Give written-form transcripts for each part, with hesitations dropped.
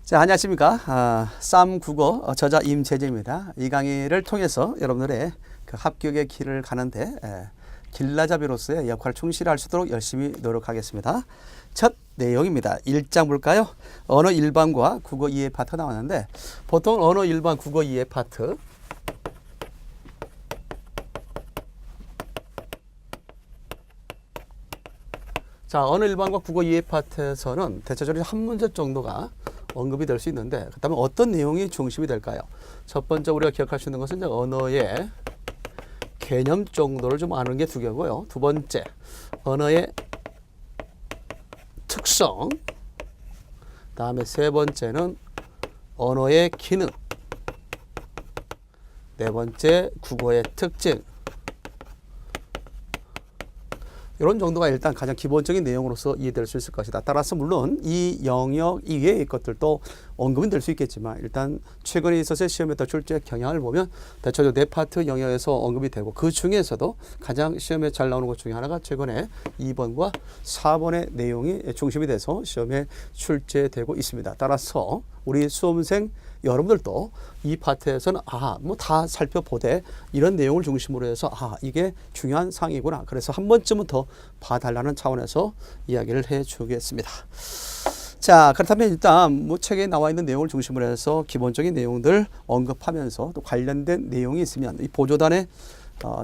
자, 안녕하십니까. 쌈 국어 저자 임재재입니다. 이 강의를 통해서 여러분들의 그 합격의 길을 가는데 길라잡이로서의 역할을 충실히 할 수 있도록 열심히 노력하겠습니다. 첫 내용입니다. 1장 볼까요? 언어 일반과 국어 이해 파트 나왔는데 보통 언어 일반 국어 이해 파트 자, 언어 일반과 국어 이해 파트에서는 대체적으로 한 문제 정도가 언급이 될 수 있는데 그렇다면 어떤 내용이 중심이 될까요? 첫 번째 우리가 기억할 수 있는 것은 이제 언어의 개념 정도를 좀 아는 게 두 개고요. 두 번째 언어의 특성, 다음에 세 번째는 언어의 기능, 네 번째 국어의 특징. 이런 정도가 일단 가장 기본적인 내용으로서 이해될 수 있을 것이다. 따라서 물론 이 영역 이외의 것들도 언급은 될 수 있겠지만 일단 최근에 있어서 시험에 더 출제 경향을 보면 대체적으로 네 파트 영역에서 언급이 되고 그 중에서도 가장 시험에 잘 나오는 것 중에 하나가 최근에 2번과 4번의 내용이 중심이 돼서 시험에 출제되고 있습니다. 따라서 우리 수험생 여러분들도 이 파트에서는 뭐 다 살펴보되 이런 내용을 중심으로 해서 이게 중요한 사항이구나. 그래서 한 번쯤은 더 봐달라는 차원에서 이야기를 해주겠습니다. 자, 그렇다면 일단 뭐 책에 나와 있는 내용을 중심으로 해서 기본적인 내용들 언급하면서 또 관련된 내용이 있으면 이 보조단에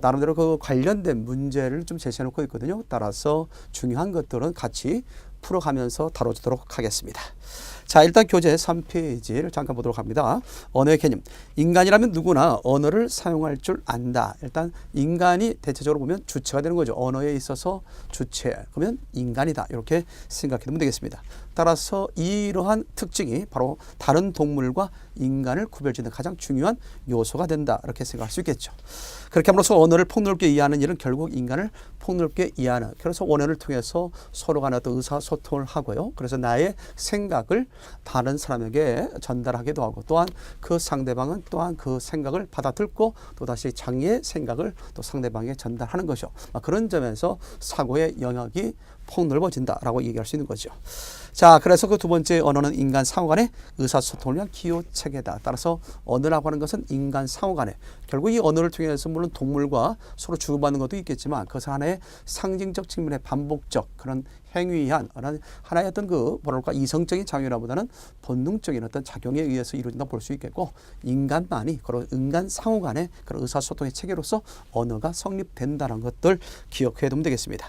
나름대로 그 관련된 문제를 좀 제시해 놓고 있거든요. 따라서 중요한 것들은 같이 풀어가면서 다뤄주도록 하겠습니다. 자, 일단 교재 3페이지를 잠깐 보도록 합니다. 언어의 개념. 인간이라면 누구나 언어를 사용할 줄 안다. 일단 인간이 대체적으로 보면 주체가 되는 거죠. 언어에 있어서 주체. 그러면 인간이다. 이렇게 생각해 두면 되겠습니다. 따라서 이러한 특징이 바로 다른 동물과 인간을 구별짓는 가장 중요한 요소가 된다. 이렇게 생각할 수 있겠죠. 그렇게 함으로써 언어를 폭넓게 이해하는 일은 결국 인간을 폭넓게 이해하는, 그래서 언어를 통해서 서로 간에 어떤 의사소통을 하고요. 그래서 나의 생각을 다른 사람에게 전달하기도 하고 또한 그 상대방은 또한 그 생각을 받아들고 또다시 자기의 생각을 또 상대방에게 전달하는 것이죠. 그런 점에서 사고의 영역이 폭넓어진다라고 얘기할 수 있는 거죠. 자, 그래서 그 두 번째 언어는 인간 상호 간의 의사소통을 위한 기호 체계다. 따라서 언어라고 하는 것은 인간 상호 간에 결국 이 언어를 통해서 물론 동물과 서로 주고받는 것도 있겠지만 그것은 하나의 상징적 측면의 반복적 그런 행위한 하나의 어떤 그 뭐랄까 이성적인 작용이라보다는 본능적인 어떤 작용에 의해서 이루어진다 볼 수 있겠고 인간만이 그런 인간 상호 간의 그런 의사소통의 체계로서 언어가 성립된다는 것들 기억해 두면 되겠습니다.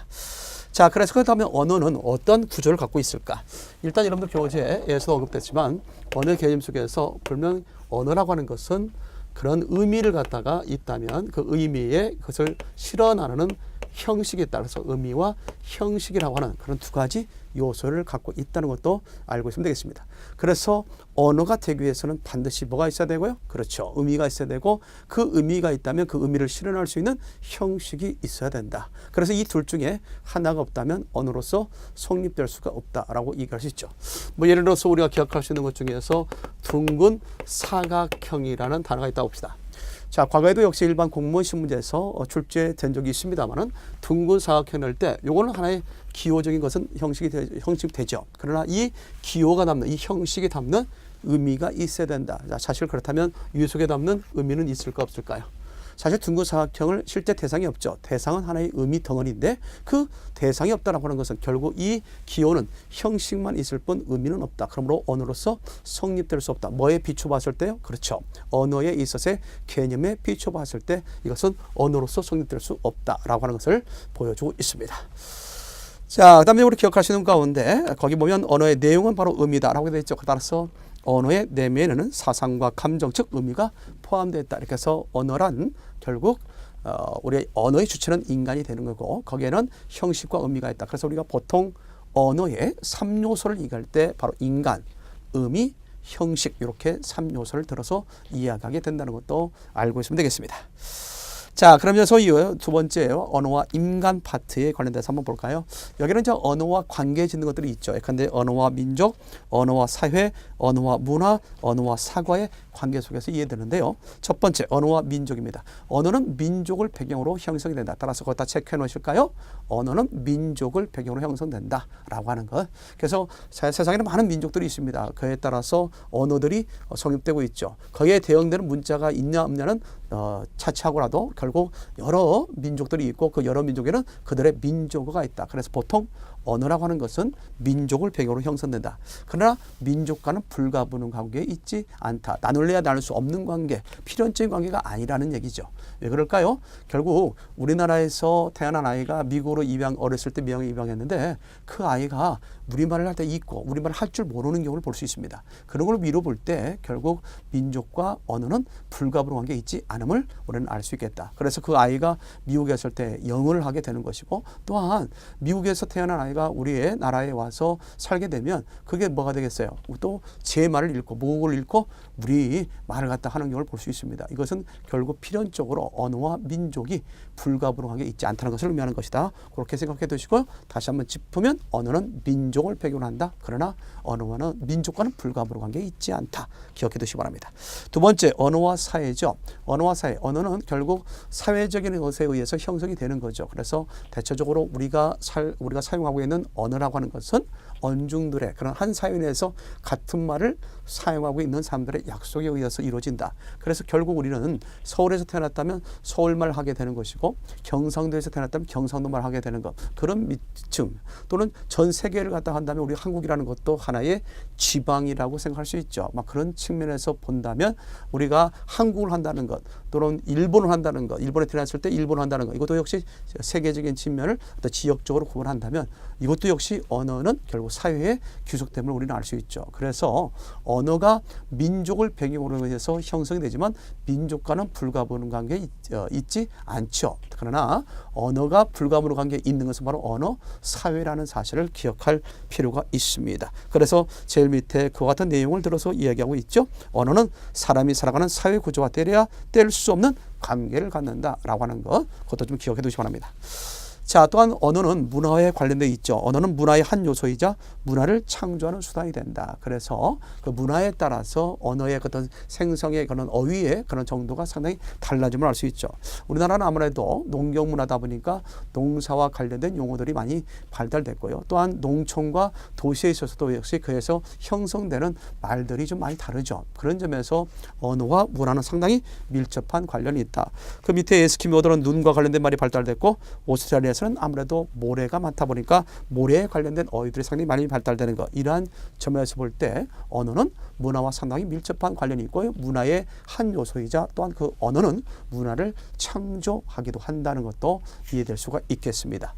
자, 그래서 그렇다면 언어는 어떤 구조를 갖고 있을까? 일단 여러분들 교재에서 언급됐지만 언어의 개념 속에서 분명 언어라고 하는 것은 그런 의미를 갖다가 있다면 그 의미에 그것을 실어 나누는 형식에 따라서 의미와 형식이라고 하는 그런 두 가지 요소를 갖고 있다는 것도 알고 있으면 되겠습니다. 그래서 언어가 되기 위해서는 반드시 뭐가 있어야 되고요? 그렇죠. 의미가 있어야 되고 그 의미가 있다면 그 의미를 실현할 수 있는 형식이 있어야 된다. 그래서 이 둘 중에 하나가 없다면 언어로서 성립될 수가 없다라고 얘기할 수 있죠. 뭐 예를 들어서 우리가 기억할 수 있는 것 중에서 둥근 사각형이라는 단어가 있다고 봅시다. 자, 과거에도 역시 일반 공무원 신문제에서 출제된 적이 있습니다만은 둥근 사각형 낼 때 요거는 하나의 기호적인 것은 형식이 되죠. 그러나 이 기호가 담는 이 형식이 담는 의미가 있어야 된다. 자, 사실 그렇다면 이 속에 담는 의미는 있을까 없을까요? 사실 둥근 사각형을 실제 대상이 없죠. 대상은 하나의 의미 덩어리인데 그 대상이 없다라고 하는 것은 결국 이 기호는 형식만 있을 뿐 의미는 없다. 그러므로 언어로서 성립될 수 없다. 뭐에 비춰봤을 때요? 그렇죠. 언어에 있어서의 개념에 비춰봤을 때 이것은 언어로서 성립될 수 없다라고 하는 것을 보여주고 있습니다. 자, 그 다음에 우리 기억하시는 가운데 거기 보면 언어의 내용은 바로 의미다라고 되어 있죠. 따라서 언어의 내면에는 사상과 감정, 즉 의미가 포함되어 있다. 이렇게 해서 언어란 결국 우리 언어의 주체는 인간이 되는 거고 거기에는 형식과 의미가 있다. 그래서 우리가 보통 언어의 3요소를 얘기할 때 바로 인간, 의미, 형식 이렇게 3요소를 들어서 이해하게 된다는 것도 알고 있으면 되겠습니다. 자, 그러면서 이 두 번째 언어와 인간 파트에 관련돼서 한번 볼까요? 여기는 이제 언어와 관계 짓는 것들이 있죠. 근데 언어와 민족, 언어와 사회, 언어와 문화, 언어와 사과에 관계 속에서 이해되는데요. 첫 번째, 언어와 민족입니다. 언어는 민족을 배경으로 형성이 된다. 따라서 거기다 체크해 놓으실까요? 언어는 민족을 배경으로 형성된다 라고 하는 것. 그래서 세상에는 많은 민족들이 있습니다. 그에 따라서 언어들이 성립되고 있죠. 거기에 대응되는 문자가 있냐 없냐는 차치하고라도 결국 여러 민족들이 있고 그 여러 민족에는 그들의 민족어가 있다. 그래서 보통 언어라고 하는 것은 민족을 배경으로 형성된다. 그러나 민족과는 불가분한 관계에 있지 않다. 나눌래야 나눌 수 없는 관계, 필연적인 관계가 아니라는 얘기죠. 왜 그럴까요? 결국 우리나라에서 태어난 아이가 미국으로 어렸을 때 미국에 입양했는데 그 아이가 우리말을 할 때 있고 우리말을 할 줄 모르는 경우를 볼 수 있습니다. 그런 걸 미뤄 볼 때 결국 민족과 언어는 불가분한 관계에 있지 않음을 우리는 알 수 있겠다. 그래서 그 아이가 미국에 있을 때 영어를 하게 되는 것이고 또한 미국에서 태어난 아이가 우리의 나라에 와서 살게 되면 그게 뭐가 되겠어요? 또 제 말을 읽고 모국어를 읽고 우리 말을 갖다 하는 경우를 볼 수 있습니다. 이것은 결국 필연적으로 언어와 민족이 불가분하게 있지 않다는 것을 의미하는 것이다. 그렇게 생각해 두시고 다시 한번 짚으면 언어는 민족을 배경으로 한다. 그러나 언어와는 민족과는 불가분한 관계에 있지 않다. 기억해 두시기 바랍니다. 두 번째, 언어와 사회죠. 언어와 사회. 언어는 결국 사회적인 것에 의해서 형성이 되는 거죠. 그래서 대체적으로 우리가 사용하고 있는 언어라고 하는 것은 언중들의 그런 한 사회 내에서 같은 말을 사용하고 있는 사람들의 약속에 의해서 이루어진다. 그래서 결국 우리는 서울에서 태어났다면 서울말 하게 되는 것이고 경상도에서 태어났다면 경상도말 하게 되는 것. 그런 미층 또는 전 세계를 갖다 한다면 우리 한국이라는 것도 하나의 지방이라고 생각할 수 있죠. 막 그런 측면에서 본다면 우리가 한국을 한다는 것 또는 일본을 한다는 것, 일본에 태어났을 때 일본을 한다는 것, 이것도 역시 세계적인 측면을 어떤 지역적으로 구분한다면 이것도 역시 언어는 결국 사회의 규속됨을 우리는 알 수 있죠. 그래서 언어가 민족을 배경으로 해서 형성이 되지만 민족과는 불가분한 관계에 있지 않죠. 그러나 언어가 불가분한 관계에 있는 것은 바로 언어 사회라는 사실을 기억할 필요가 있습니다. 그래서 제일 밑에 그와 같은 내용을 들어서 이야기하고 있죠. 언어는 사람이 살아가는 사회 구조와 뗄래야 뗄 수 없는 관계를 갖는다라고 하는 것, 그것도 좀 기억해 두시기 바랍니다. 자, 또한 언어는 문화에 관련되어 있죠. 언어는 문화의 한 요소이자 문화를 창조하는 수단이 된다. 그래서 그 문화에 따라서 언어의 어떤 생성의 그런 어휘의 그런 정도가 상당히 달라짐을 알 수 있죠. 우리나라는 아무래도 농경 문화다 보니까 농사와 관련된 용어들이 많이 발달됐고요. 또한 농촌과 도시에 있어서도 역시 그에서 형성되는 말들이 좀 많이 다르죠. 그런 점에서 언어와 문화는 상당히 밀접한 관련이 있다. 그 밑에 에스키모들은 눈과 관련된 말이 발달됐고 오스트레일리아 에서는 아무래도 모래가 많다 보니까 모래에 관련된 어휘들이 상당히 많이 발달되는 것. 이러한 점에서 볼 때 언어는 문화와 상당히 밀접한 관련이 있고요. 문화의 한 요소이자 또한 그 언어는 문화를 창조하기도 한다는 것도 이해될 수가 있겠습니다.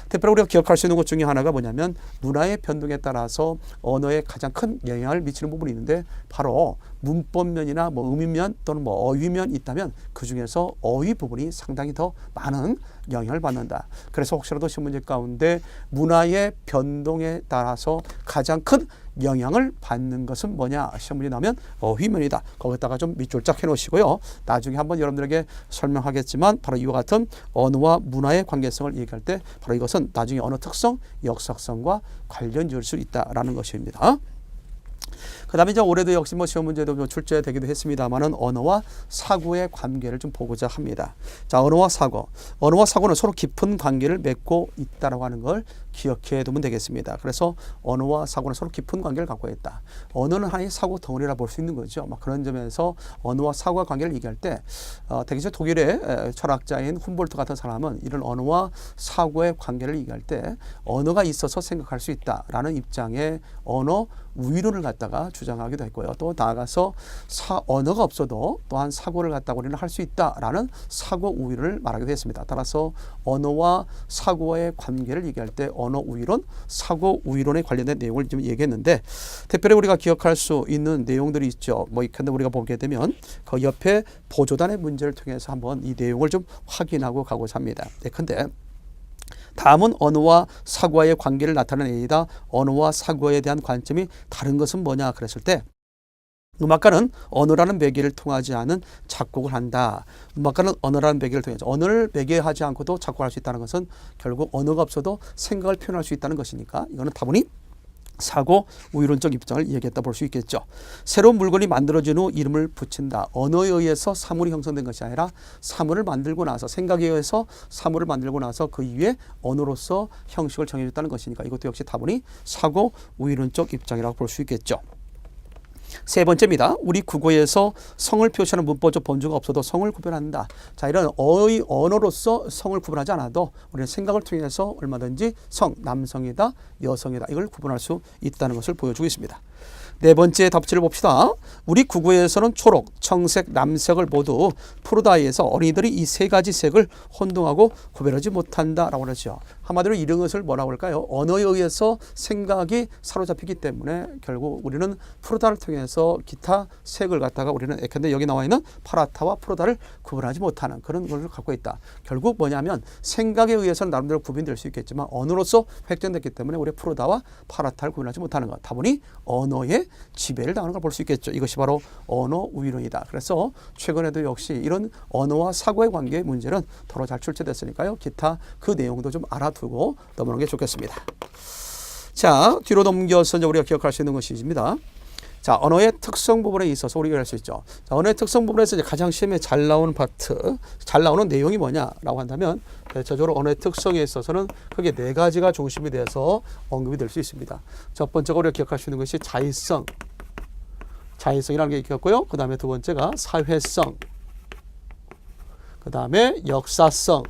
대표로 우리가 기억할 수 있는 것 중에 하나가 뭐냐면 문화의 변동에 따라서 언어에 가장 큰 영향을 미치는 부분이 있는데 바로 문법면이나 의미면 또는 어휘면 있다면 그 중에서 어휘 부분이 상당히 더 많은 영향을 받는다. 그래서 혹시라도 신문지 가운데 문화의 변동에 따라서 가장 큰 영향을 받는 것은 뭐냐 시험문제 나오면 어휘면이다. 거기다가 좀 밑줄 짝 해놓으시고요. 나중에 한번 여러분들에게 설명하겠지만 바로 이와 같은 언어와 문화의 관계성을 얘기할 때 바로 이것은 나중에 언어 특성, 역사성과 관련 지을 수 있다라는 것입니다. 그 다음에 이제 올해도 역시 시험 문제도 출제되기도 했습니다만은 언어와 사고의 관계를 좀 보고자 합니다. 자, 언어와 사고. 언어와 사고는 서로 깊은 관계를 맺고 있다라고 하는 걸 기억해 두면 되겠습니다. 그래서 언어와 사고는 서로 깊은 관계를 갖고 있다. 언어는 하나의 사고 덩어리라 볼 수 있는 거죠. 그런 점에서 언어와 사고의 관계를 얘기할 때 대개적 독일의 철학자인 훔볼트 같은 사람은 이런 언어와 사고의 관계를 얘기할 때 언어가 있어서 생각할 수 있다라는 입장의 언어 우위론을 갖다가 주장하기도 했고요. 또 나아가서 언어가 없어도 또한 사고를 갖다가 우리는 할 수 있다라는 사고 우위론을 말하기도 했습니다. 따라서 언어와 사고의 관계를 얘기할 때 언어 우위론, 사고 우위론에 관련된 내용을 좀 얘기했는데 특별히 우리가 기억할 수 있는 내용들이 있죠. 근데 우리가 보게 되면 그 옆에 보조단의 문제를 통해서 한번 이 내용을 좀 확인하고 가고자 합니다. 근데 다음은 언어와 사고와의 관계를 나타내는 A이다. 언어와 사고에 대한 관점이 다른 것은 뭐냐 그랬을 때 음악가는 언어라는 매개를 통하지 않은 작곡을 한다. 음악가는 언어라는 매개를 통해서 언어를 매개하지 않고도 작곡할 수 있다는 것은 결국 언어가 없어도 생각을 표현할 수 있다는 것이니까 이거는 다분히 사고 우유론적 입장을 얘기했다 볼 수 있겠죠. 새로운 물건이 만들어진 후 이름을 붙인다. 언어에 의해서 사물이 형성된 것이 아니라 사물을 만들고 나서 생각에 의해서 사물을 만들고 나서 그 이후에 언어로서 형식을 정해줬다는 것이니까 이것도 역시 다분히 사고 우유론적 입장이라고 볼 수 있겠죠. 세 번째입니다. 우리 국어에서 성을 표시하는 문법적 범주가 없어도 성을 구별한다. 자, 이런 언어로서 성을 구분하지 않아도 우리는 생각을 통해서 얼마든지 성, 남성이다, 여성이다 이걸 구분할 수 있다는 것을 보여주고 있습니다. 네 번째 답지를 봅시다. 우리 국어에서는 초록, 청색, 남색을 모두 푸르다에서 어린이들이 이 세 가지 색을 혼동하고 구별하지 못한다라고 하죠. 한마디로 이런 것을 뭐라고 할까요? 언어에 의해서 생각이 사로잡히기 때문에 결국 우리는 푸르다를 통해서 기타 색을 갖다가 우리는 근데 여기 나와 있는 파랗다와 푸르다를 구분하지 못하는 그런 것을 갖고 있다. 결국 뭐냐면 생각에 의해서는 나름대로 구분될 수 있겠지만 언어로서 획정됐기 때문에 우리 푸르다와 파랗다를 구분하지 못하는 것. 다분히 언어의 지배를 당하는 걸 볼 수 있겠죠. 이것이 바로 언어 우위론이다. 그래서 최근에도 역시 이런 언어와 사고의 관계의 문제는 더러 잘 출제됐으니까요. 기타 그 내용도 좀 알아두고 넘어가는 게 좋겠습니다. 자, 뒤로 넘겨서 이제 우리가 기억할 수 있는 것입니다. 자, 언어의 특성 부분에 있어서 우리가 할 수 있죠. 자, 언어의 특성 부분에서 이제 가장 시험에 잘 나오는 파트, 잘 나오는 내용이 뭐냐라고 한다면 대체적으로 언어의 특성에 있어서는 크게 네 가지가 중심이 돼서 언급이 될 수 있습니다. 첫 번째가 우리가 기억할 수 있는 것이 자의성, 자의성이라는 게 있겠고요. 그 다음에 두 번째가 사회성, 그 다음에 역사성,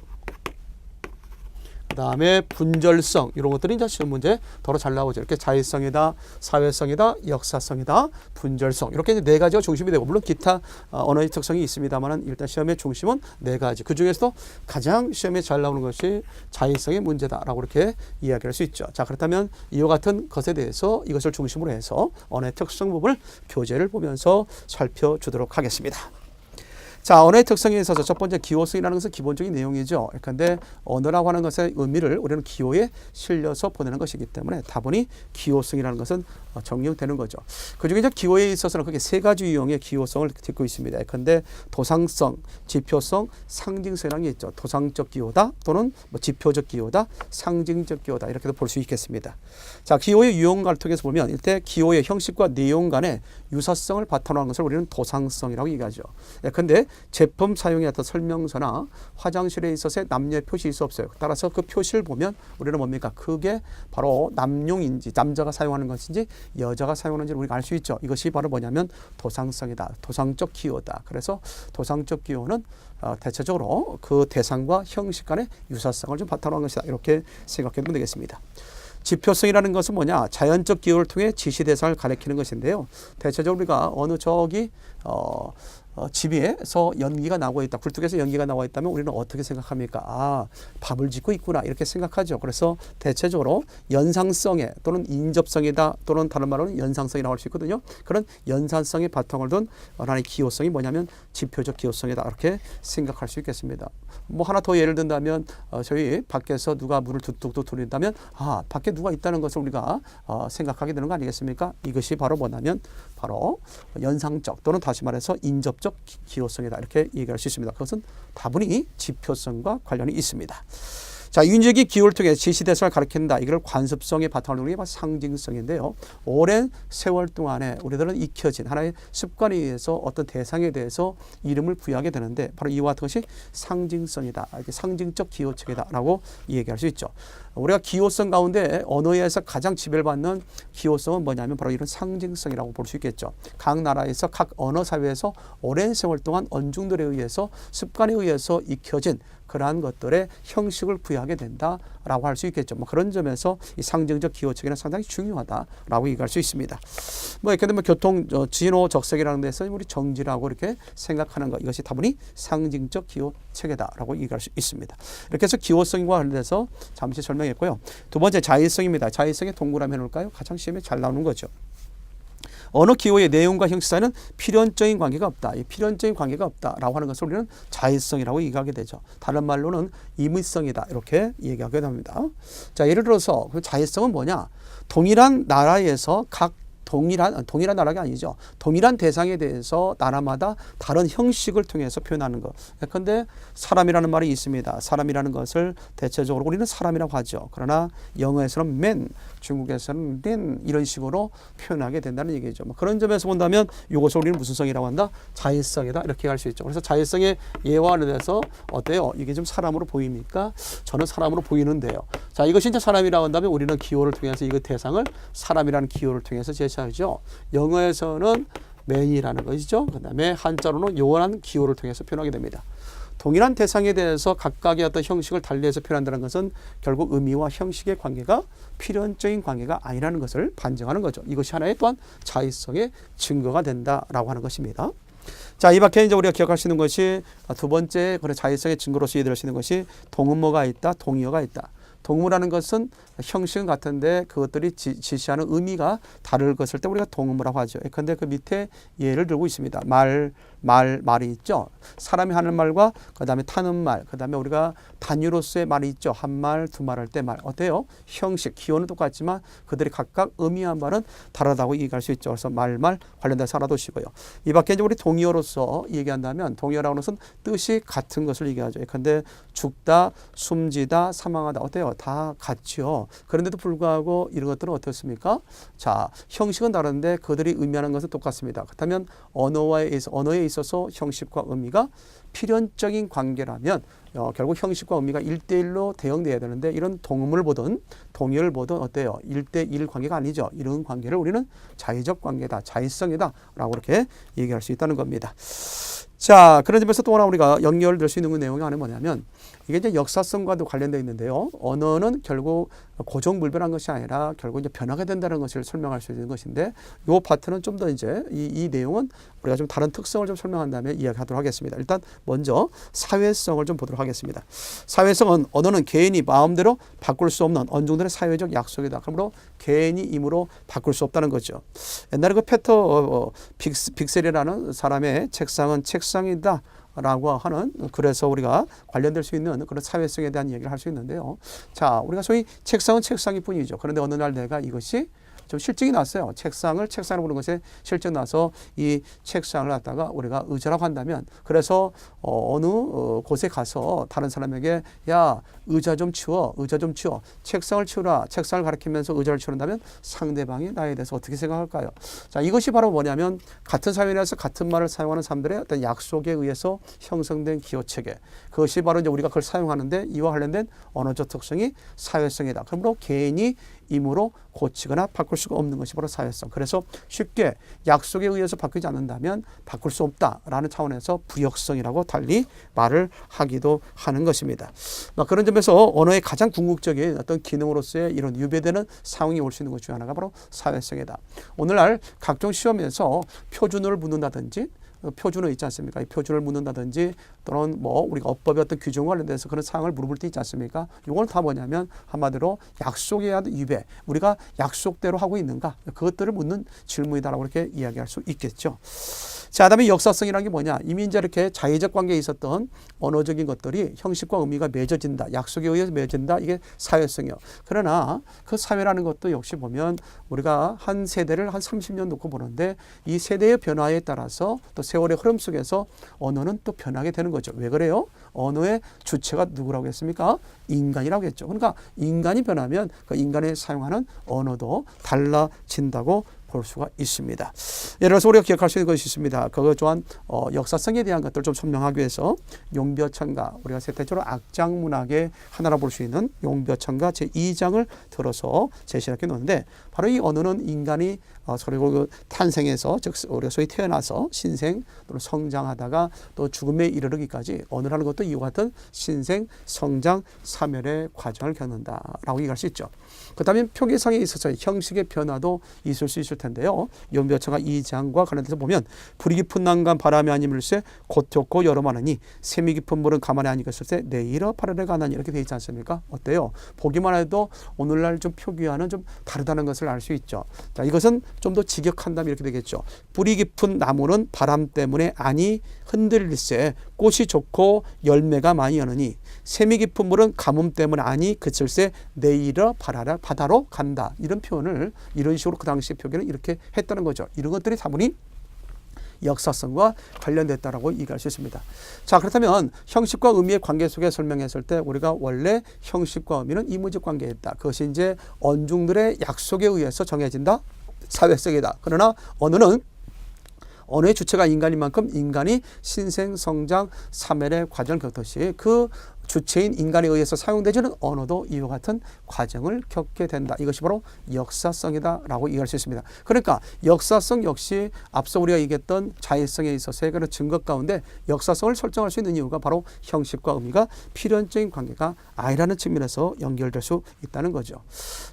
그 다음에 분절성 이런 것들이 이제 시험 문제 더러 잘 나오죠. 이렇게 자의성이다, 사회성이다, 역사성이다, 분절성 이렇게 이제 네 가지가 중심이 되고 물론 기타 언어의 특성이 있습니다만 일단 시험의 중심은 네 가지. 그 중에서도 가장 시험에 잘 나오는 것이 자의성의 문제다라고 이렇게 이야기할 수 있죠. 자, 그렇다면 이와 같은 것에 대해서 이것을 중심으로 해서 언어의 특성 부분을 교재를 보면서 살펴주도록 하겠습니다. 자, 언어의 특성에 있어서 첫 번째 기호성이라는 것은 기본적인 내용이죠. 그런데 언어라고 하는 것의 의미를 우리는 기호에 실려서 보내는 것이기 때문에 다분히 기호성이라는 것은 정리되는 거죠. 그중에 이제 기호에 있어서는 크게 세 가지 유형의 기호성을 딛고 있습니다. 그런데 도상성, 지표성, 상징성이라는 게 있죠. 도상적 기호다 또는 뭐 지표적 기호다, 상징적 기호다 이렇게도 볼 수 있겠습니다. 자, 기호의 유형을 통해서 보면 일단 기호의 형식과 내용 간의 유사성을 바탕으로 하는 것을 우리는 도상성이라고 얘기하죠. 그런데 제품 사용의 어떤 설명서나 화장실에 있어서 남녀의 표시 있어 없어요. 따라서 그 표시를 보면 우리는 뭡니까? 그게 바로 남용인지 남자가 사용하는 것인지 여자가 사용하는지 우리가 알 수 있죠. 이것이 바로 뭐냐면 도상성이다. 도상적 기호다. 그래서 도상적 기호는 대체적으로 그 대상과 형식 간의 유사성을 좀 바탕으로 한 것이다. 이렇게 생각해 보면 되겠습니다. 지표성이라는 것은 뭐냐? 자연적 기호를 통해 지시 대상을 가리키는 것인데요. 대체적으로 우리가 어느 저기 집에서 연기가 나고 있다. 굴뚝에서 연기가 나와 있다면 우리는 어떻게 생각합니까? 아, 밥을 짓고 있구나 이렇게 생각하죠. 그래서 대체적으로 연상성에 또는 인접성이다 또는 다른 말로는 연상성이 나올 수 있거든요. 그런 연산성의 바탕을 둔 하나의 기호성이 뭐냐면 지표적 기호성이다 이렇게 생각할 수 있겠습니다. 뭐 하나 더 예를 든다면 저희 밖에서 누가 문을 뚝뚝뚝 돌린다면 아, 밖에 누가 있다는 것을 우리가 생각하게 되는 거 아니겠습니까? 이것이 바로 뭐냐면 바로 연상적 또는 다시 말해서 인접적 기호성이다 이렇게 얘기할 수 있습니다. 그것은 다분히 지표성과 관련이 있습니다. 자, 윤적이 기호를 통해 지시대상을 가리킨다. 이걸 관습성의 바탕을 두는 게 상징성인데요. 오랜 세월 동안에 우리들은 익혀진 하나의 습관에 의해서 어떤 대상에 대해서 이름을 부여하게 되는데 바로 이와 같은 것이 상징성이다. 상징적 기호책이다라고 얘기할 수 있죠. 우리가 기호성 가운데 언어에서 가장 지배를 받는 기호성은 뭐냐면 바로 이런 상징성이라고 볼 수 있겠죠. 각 나라에서 각 언어 사회에서 오랜 세월 동안 언중들에 의해서 습관에 의해서 익혀진 그러한 것들의 형식을 부여하게 된다라고 할 수 있겠죠. 뭐 그런 점에서 이 상징적 기호책이는 상당히 중요하다라고 얘기할 수 있습니다. 뭐 이렇게 되면 교통 진호 적색이라는 데서 우리 정지라고 이렇게 생각하는 것 이것이 다분히 상징적 기호책이다라고 얘기할 수 있습니다. 이렇게 해서 기호성과 관련해서 잠시 설명했고요. 두 번째 자의성입니다. 자의성의 동그라미 해놓을까요? 가장 시험에 잘 나오는 거죠. 언어 기호의 내용과 형식 사이는 필연적인 관계가 없다. 이 필연적인 관계가 없다라고 하는 것을 우리는 자의성이라고 얘기하게 되죠. 다른 말로는 임의성이다 이렇게 얘기하게 됩니다. 자, 예를 들어서 그 자의성은 뭐냐? 동일한 나라에서 각 동일한 나라가 아니죠. 동일한 대상에 대해서 나라마다 다른 형식을 통해서 표현하는 것. 예컨대 사람이라는 말이 있습니다. 사람이라는 것을 대체적으로 우리는 사람이라고 하죠. 그러나 영어에서는 man, 중국에서는 man 이런 식으로 표현하게 된다는 얘기죠. 뭐 그런 점에서 본다면 이것을 우리는 무슨 성이라고 한다? 자의성이다 이렇게 할 수 있죠. 그래서 자의성의 예화에 대해서 어때요? 이게 좀 사람으로 보입니까? 저는 사람으로 보이는데요. 자, 이것이 이제 사람이라고 한다면 우리는 기호를 통해서 이거 대상을 사람이라는 기호를 통해서 제시하죠. 영어에서는 man이라는 것이죠. 그 다음에 한자로는 요원한 기호를 통해서 표현하게 됩니다. 동일한 대상에 대해서 각각의 어떤 형식을 달리해서 표현한다는 것은 결국 의미와 형식의 관계가 필연적인 관계가 아니라는 것을 반증하는 거죠. 이것이 하나의 또한 자의성의 증거가 된다라고 하는 것입니다. 자, 이 밖에 이제 우리가 기억할 수 있는 것이 두 번째 그런 자의성의 증거로서 이해될 수 있는 것이 동음어가 있다, 동의어가 있다. 동음어라는 것은 형식은 같은데 그것들이 지시하는 의미가 다를 것을 때 우리가 동음어라고 하죠. 그런데 그 밑에 예를 들고 있습니다. 말이 있죠. 사람이 하는 말과 그 다음에 타는 말, 그 다음에 우리가 단위로서의 말이 있죠. 한 말, 두 말 할 때 말. 어때요? 형식, 기호는 똑같지만 그들이 각각 의미한 말은 다르다고 얘기할 수 있죠. 그래서 말 관련돼서 알아두시고요. 이 밖에 이제 우리 동의어로서 얘기한다면 동의어라고 하는 것은 뜻이 같은 것을 얘기하죠. 그런데 죽다, 숨지다, 사망하다. 어때요? 다 같죠. 그런데도 불구하고 이런 것들은 어떻습니까? 자, 형식은 다른데 그들이 의미하는 것은 똑같습니다. 그렇다면 언어에 있어서 형식과 의미가 필연적인 관계라면 결국 형식과 의미가 1대1로 대응돼야 되는데 이런 동음을 보든 동의어를 보든 어때요? 1대1 관계가 아니죠. 이런 관계를 우리는 자의적 관계다, 자의성이다 라고 이렇게 얘기할 수 있다는 겁니다. 자, 그런 점에서 또 하나 우리가 연결될 수 있는 내용이 하나 뭐냐면 이게 이제 역사성과도 관련되어 있는데요. 언어는 결국 고정불변한 것이 아니라 결국 이제 변화가 된다는 것을 설명할 수 있는 것인데 이 파트는 좀 더 이제 이 내용은 우리가 좀 다른 특성을 좀 설명한 다음에 이야기하도록 하겠습니다. 일단 먼저 사회성을 좀 보도록 하겠습니다. 사회성은 언어는 개인이 마음대로 바꿀 수 없는 어느 정도의 사회적 약속이다. 그러므로 개인이 임으로 바꿀 수 없다는 거죠. 옛날에 그 페터 빅셀이라는 사람의 책상은 책상이다 라고 하는, 그래서 우리가 관련될 수 있는 그런 사회성에 대한 얘기를 할 수 있는데요. 자, 우리가 소위 책상은 책상일 뿐이죠. 그런데 어느 날 내가 이것이 좀 실증이 났어요. 책상을 책상으로 보는 것에 실증 나서 이 책상을 갖다가 우리가 의자라고 한다면, 그래서 어느 곳에 가서 다른 사람에게 야, 의자 좀 치워, 의자 좀 치워, 책상을 치우라, 책상을 가리키면서 의자를 치운다면 상대방이 나에 대해서 어떻게 생각할까요? 자, 이것이 바로 뭐냐면 같은 사회 내에서 같은 말을 사용하는 사람들의 어떤 약속에 의해서 형성된 기호체계, 그것이 바로 이제 우리가 그걸 사용하는데 이와 관련된 언어적 특성이 사회성이다. 그러므로 개인이 임으로 고치거나 바꿀 수가 없는 것이 바로 사회성. 그래서 쉽게 약속에 의해서 바뀌지 않는다면 바꿀 수 없다라는 차원에서 부역성이라고 달리 말을 하기도 하는 것입니다. 그런 점에서 언어의 가장 궁극적인 어떤 기능으로서의 이런 유배되는 상황이 올 수 있는 것 중 하나가 바로 사회성이다. 오늘날 각종 시험에서 표준어를 묻는다든지 표준어 있지 않습니까? 이 표준어를 묻는다든지 또는 뭐 우리가 어법의 어떤 규정과 관련돼서 그런 사항을 물어볼 때 있지 않습니까? 이건 다 뭐냐면 한마디로 약속에 의한 위배, 우리가 약속대로 하고 있는가? 그것들을 묻는 질문이다라고 이렇게 이야기할 수 있겠죠. 자, 그다음에 역사성이라는 게 뭐냐? 이미 이제 이렇게 자의적 관계에 있었던 언어적인 것들이 형식과 의미가 맺어진다, 약속에 의해서 맺어진다. 이게 사회성이요. 그러나 그 사회라는 것도 역시 보면 우리가 한 세대를 한 30년 놓고 보는데 이 세대의 변화에 따라서 또 세월의 흐름 속에서 언어는 또 변하게 되는 거죠. 왜 그래요? 언어의 주체가 누구라고 했습니까? 인간이라고 했죠. 그러니까 인간이 변하면 그 인간이 사용하는 언어도 달라진다고 볼 수가 있습니다. 예를 들어서 우리가 기억할 수 있는 것이 있습니다. 그거 또한 역사성에 대한 것들을 좀 설명하기 위해서 용벼천가, 우리가 세태적으로 악장 문학의 하나라 볼 수 있는 용벼천가 제2장을 들어서 제시하게 놓는데, 바로 이 언어는 인간이 서로 탄생해서, 즉 우리가 소위 태어나서 신생 또는 성장하다가 또 죽음에 이르기까지 언어라는 것도 이와 같은 신생, 성장, 사멸의 과정을 겪는다라고 얘기할 수 있죠. 그 다음에 표기상에 있어서 형식의 변화도 있을 수 있을 텐데요. 용벼천가 2장과 관련돼서 보면 불이 깊은 난간 바람이 아니밀세 곧 좋고 여름하느니 샘이 깊은 물은 가만히 안 익었을 때 내일어 8월에 가나니, 이렇게 되어 있지 않습니까? 어때요? 보기만 해도 오늘날 좀 표기와는 좀 다르다는 것을 알 수 있죠. 자, 이것은 좀 더 직역한다면 이렇게 되겠죠. 뿌리 깊은 나무는 바람 때문에 아니 흔들릴세. 꽃이 좋고 열매가 많이 여느니 샘이 깊은 물은 가뭄 때문에 아니 그칠세. 내일어 바다로 간다. 이런 표현을 이런 식으로 그 당시 표기는 이렇게 했다는 거죠. 이런 것들이 다분히 역사성과 관련됐다라고 얘기할 수 있습니다. 자, 그렇다면 형식과 의미의 관계 속에 설명했을 때 우리가 원래 형식과 의미는 이무적 관계였다. 그것이 이제 언중들의 약속에 의해서 정해진다. 사회성이다. 그러나 언어의 주체가 인간인 만큼 인간이 신생, 성장, 사멸의 과정을 겪듯이 그 주체인 인간에 의해서 사용되지는 언어도 이와 같은 과정을 겪게 된다. 이것이 바로 역사성이다라고 얘기할 수 있습니다. 그러니까 역사성 역시 앞서 우리가 얘기했던 자의성에 있어서의 그런 증거 가운데 역사성을 설정할 수 있는 이유가 바로 형식과 의미가 필연적인 관계가 아니라는 측면에서 연결될 수 있다는 거죠.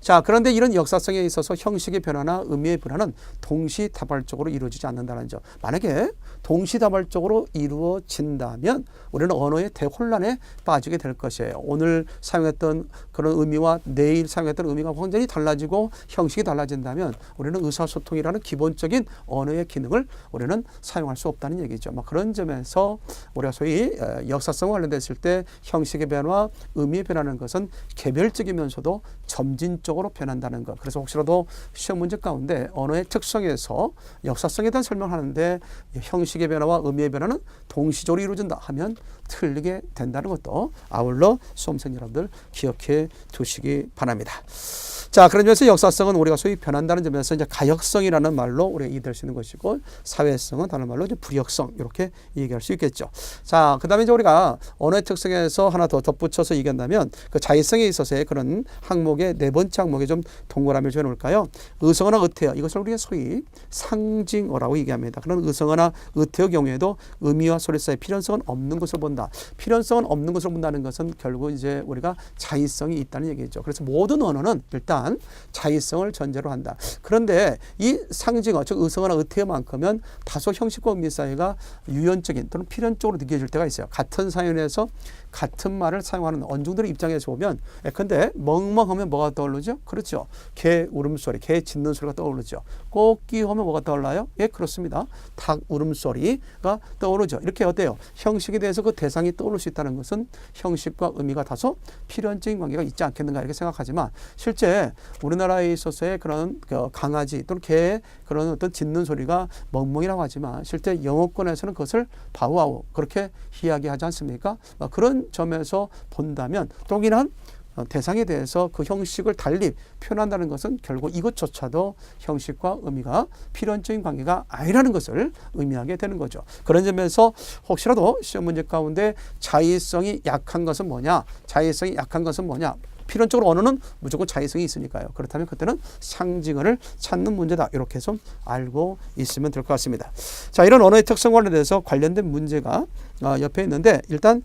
자, 그런데 이런 역사성에 있어서 형식의 변화나 의미의 변화는 동시다발적으로 이루어지지 않는다는 점. 만약에 동시다발적으로 이루어진다면 우리는 언어의 대혼란에 빠지게 될 것이에요. 오늘 사용했던 그런 의미와 내일 사용했던 의미가 완전히 달라지고 형식이 달라진다면 우리는 의사소통이라는 기본적인 언어의 기능을 우리는 사용할 수 없다는 얘기죠. 그런 점에서 우리가 소위 역사성과 관련됐을 때 형식의 변화, 의미의 변화는 것은 개별적이면서도 점진적으로 변한다는 것. 그래서 혹시라도 시험 문제 가운데 언어의 특성에서 역사성에 대한 설명하는데 형식의 변화와 의미의 변화는 동시적으로 이루어진다 하면 틀리게 된다는 것도 아울러 수험생 여러분들 기억해 두시기 바랍니다. 자, 그런 점에서 역사성은 우리가 소위 변한다는 점에서 이제 가역성이라는 말로 우리가 이해될 수 있는 것이고, 사회성은 다른 말로 이제 불역성, 이렇게 얘기할 수 있겠죠. 자, 그 다음에 이제 우리가 언어의 특성에서 하나 더 덧붙여서 얘기한다면 그 자의성에 있어서의 그런 항목의 네 번째 항목에 좀 동그라미를 줘 놓을까요? 의성어나 의태어, 이것을 우리가 소위 상징어라고 얘기합니다. 그런 의성어나 의태어 경우에도 의미와 소리 사이에 필연성은 없는 것을 본다. 필연성은 없는 것을 본다는 것은 결국 이제 우리가 자의성이 있다는 얘기죠. 그래서 모든 언어는 일단 자의성을 전제로 한다. 그런데 이 상징어, 즉 의성어나 의태어만큼은 다소 형식과 의미 사이가 유연적인 또는 필연적으로 느껴질 때가 있어요. 같은 사연에서 같은 말을 사용하는 언중들의 입장에서 보면, 근데 멍멍하면 뭐가 떠오르죠? 그렇죠. 개 울음소리, 개 짖는 소리가 떠오르죠. 꽃기 하면 뭐가 떠올라요? 예, 그렇습니다. 닭 울음소리가 떠오르죠. 이렇게 어때요? 형식에 대해서 그 대상이 떠오를 수 있다는 것은 형식과 의미가 다소 필연적인 관계가 있지 않겠는가 이렇게 생각하지만, 실제 우리나라에 있어서의 그런 강아지 또는 개의 그런 어떤 짖는 소리가 멍멍이라고 하지만 실제 영어권에서는 그것을 바우아우 그렇게 이야기하지 않습니까? 그런 점에서 본다면 동일한 대상에 대해서 그 형식을 달리 표현한다는 것은 결국 이것조차도 형식과 의미가 필연적인 관계가 아니라는 것을 의미하게 되는 거죠. 그런 점에서 혹시라도 시험 문제 가운데 자의성이 약한 것은 뭐냐? 자의성이 약한 것은 뭐냐? 필연적으로 언어는 무조건 자의성이 있으니까요. 그렇다면 그때는 상징어를 찾는 문제다. 이렇게 해서 알고 있으면 될 것 같습니다. 자, 이런 언어의 특성 관련돼서 관련된 문제가 옆에 있는데 일단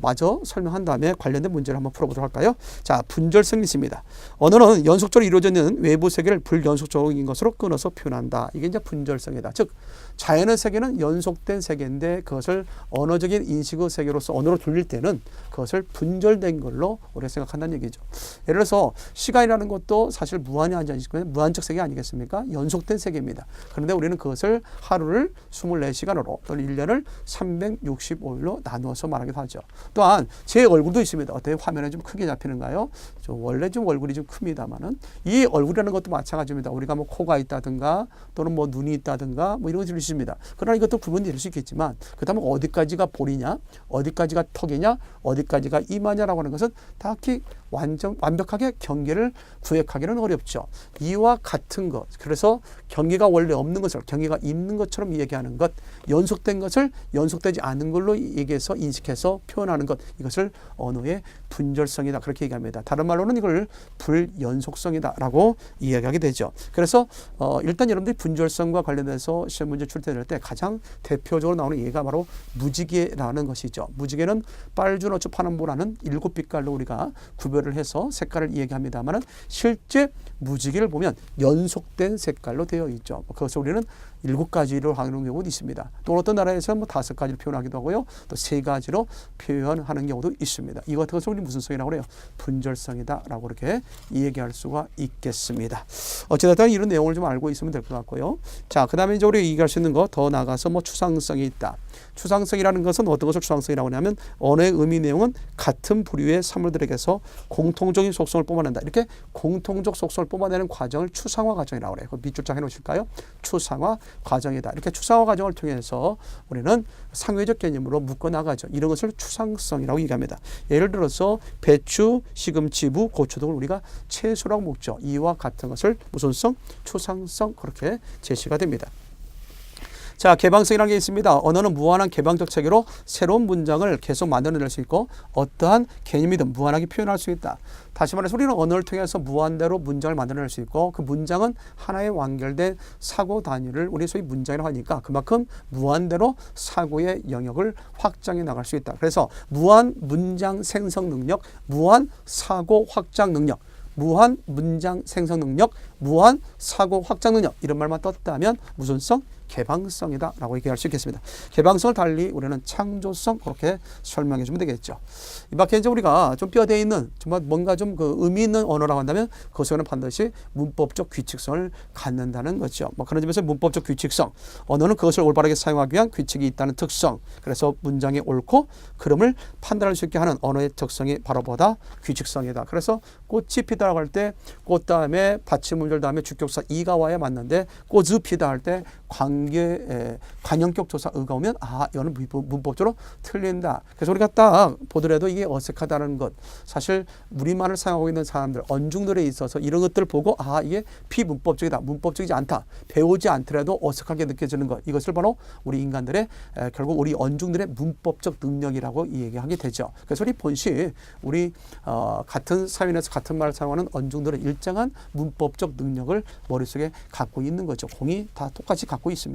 마저 설명한 다음에 관련된 문제를 한번 풀어보도록 할까요? 자, 분절성이 있습니다. 언어는 연속적으로 이루어지는 외부 세계를 불연속적인 것으로 끊어서 표현한다. 이게 이제 분절성이다. 즉 자연의 세계는 연속된 세계인데 그것을 언어적인 인식의 세계로서 언어로 돌릴 때는 그것을 분절된 걸로 우리가 생각한다는 얘기죠. 예를 들어서 시간이라는 것도 사실 무한이 아니면 무한적 세계 아니겠습니까? 연속된 세계입니다. 그런데 우리는 그것을 하루를 24시간으로 또는 1년을 365일로 나누어서 말하기도 하죠. 또한 제 얼굴도 있습니다. 어때요? 화면에 좀 크게 잡히는가요? 원래 좀 얼굴이 좀 큽니다만은 이 얼굴이라는 것도 마찬가지입니다. 우리가 뭐 코가 있다든가 또는 뭐 눈이 있다든가 뭐 이런 것들이 있습니다. 그러나 이것도 구분이 될 수 있겠지만 그 다음에 어디까지가 볼이냐, 어디까지가 턱이냐, 어디까지가 이마냐라고 하는 것은 딱히 완벽하게 경계를 구획하기는 어렵죠. 이와 같은 것. 그래서 경계가 원래 없는 것을 경계가 있는 것처럼 얘기하는 것, 연속된 것을 연속되지 않은 걸로 얘기해서 인식해서 표현하는 것, 이것을 언어의 분절성이다. 그렇게 얘기합니다. 다른 말로는 이걸 불연속성이다라고 이야기하게 되죠. 그래서 일단 여러분들이 분절성과 관련해서 시험 문제 출제될 때 가장 대표적으로 나오는 예가 바로 무지개라는 것이죠. 무지개는 빨주노초 파남보라는 7빛깔로 우리가 구별 구별을 해서 색깔을 이야기합니다만은 실제 무지개를 보면 연속된 색깔로 되어 있죠. 그것을 우리는 7가지로 하는 경우도 있습니다. 또 어떤 나라에서는 5가지로 표현하기도 하고요. 또 3가지로 표현하는 경우도 있습니다. 이것 같은 것을 우리 무슨 성이라고 그래요? 분절성이다라고 이렇게 얘기할 수가 있겠습니다. 어찌됐든 이런 내용을 좀 알고 있으면 될 것 같고요. 자, 그 다음에 이제 우리 얘기할 수 있는 거 더 나가서 추상성이 있다. 추상성이라는 것은 어떤 것을 추상성이라고 하냐면 언어의 의미 내용은 같은 부류의 사물들에게서 공통적인 속성을 뽑아낸다. 이렇게 공통적 속성을 뽑아내는 과정을 추상화 과정이라고 그래요. 밑줄 쫙 해놓으실까요? 추상화 과정이다. 이렇게 추상화 과정을 통해서 우리는 상회적 개념으로 묶어나가죠. 이런 것을 추상성이라고 얘기합니다. 예를 들어서 배추, 시금치, 무, 고추 등을 우리가 채소라고 먹죠. 이와 같은 것을 무슨 성? 추상성 그렇게 제시가 됩니다. 자, 개방성이라는 게 있습니다. 언어는 무한한 개방적 체계로 새로운 문장을 계속 만들어낼 수 있고 어떠한 개념이든 무한하게 표현할 수 있다. 다시 말해서 우리는 언어를 통해서 무한대로 문장을 만들어낼 수 있고 그 문장은 하나의 완결된 사고 단위를 우리 소위 문장이라고 하니까 그만큼 무한대로 사고의 영역을 확장해 나갈 수 있다. 그래서 무한 문장 생성 능력, 무한 사고 확장 능력, 무한 문장 생성 능력, 무한 사고 확장 능력 이런 말만 떴다면 무슨 성? 개방성이다 라고 얘기할 수 있겠습니다. 개방성을 달리 우리는 창조성 그렇게 설명해 주면 되겠죠. 이 밖에 이제 우리가 좀 뼈대에 있는 정말 뭔가 좀 그 의미 있는 언어라고 한다면 그것에는 반드시 문법적 규칙성을 갖는다는 거죠. 그런 점에서 문법적 규칙성, 언어는 그것을 올바르게 사용하기 위한 규칙이 있다는 특성. 그래서 문장이 옳고 그름을 판단할 수 있게 하는 언어의 특성이 바로 뭐다? 규칙성이다. 그래서 꽃이 피다라고 할 때 꽃 다음에 받침문절 다음에 주격사 이가 와야 맞는데 꽃이 피다 할 때 관형격 조사 의가 오면 이거는 문법적으로 틀린다. 그래서 우리가 딱 보더라도 이게 어색하다는 것, 사실 우리말을 사용하고 있는 사람들, 언중들에 있어서 이런 것들을 보고 이게 비문법적이다, 문법적이지 않다, 배우지 않더라도 어색하게 느껴지는 것, 이것을 바로 우리 인간들의 결국 우리 언중들의 문법적 능력이라고 얘기하게 되죠. 그래서 우리 본시 우리 같은 사회에서 같은 말을 사용하는 언중들은 일정한 문법적 능력을 머릿속에 갖고 있는 거죠. 공이 다 똑같이 갖고 있습니다.